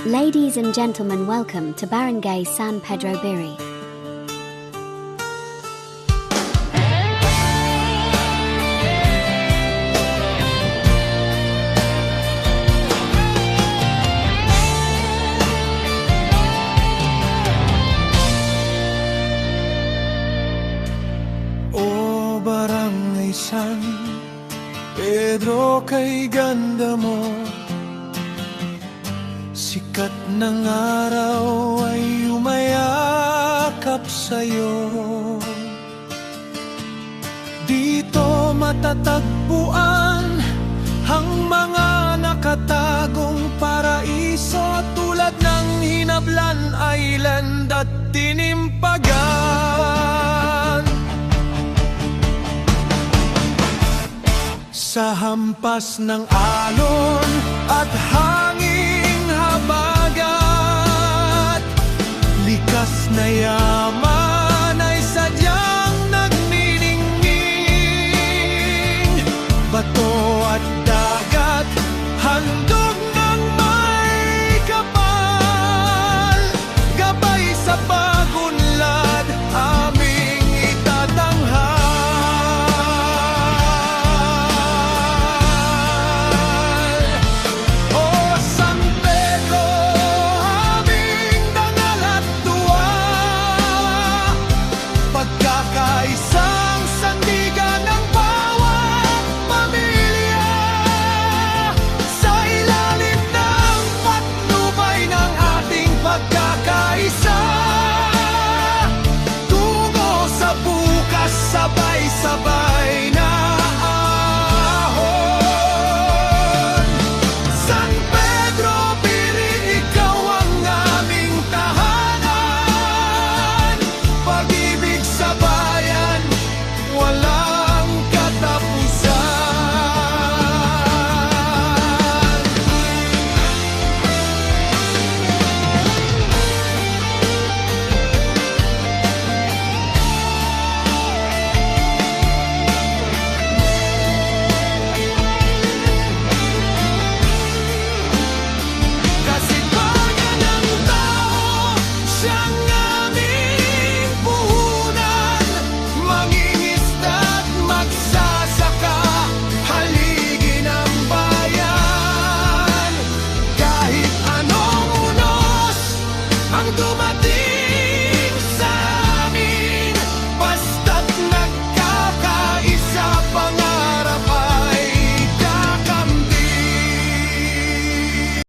Ladies and gentlemen, welcome to Barangay San Pedro Biri. O Barangay San Pedro, kay ganda mo, sikat ng araw ay umayakap sa'yo. Dito matatagpuan ang mga nakatagong paraiso, tulad ng Hinablan Island at Tinimpagan. Sa hampas ng alon at hangin,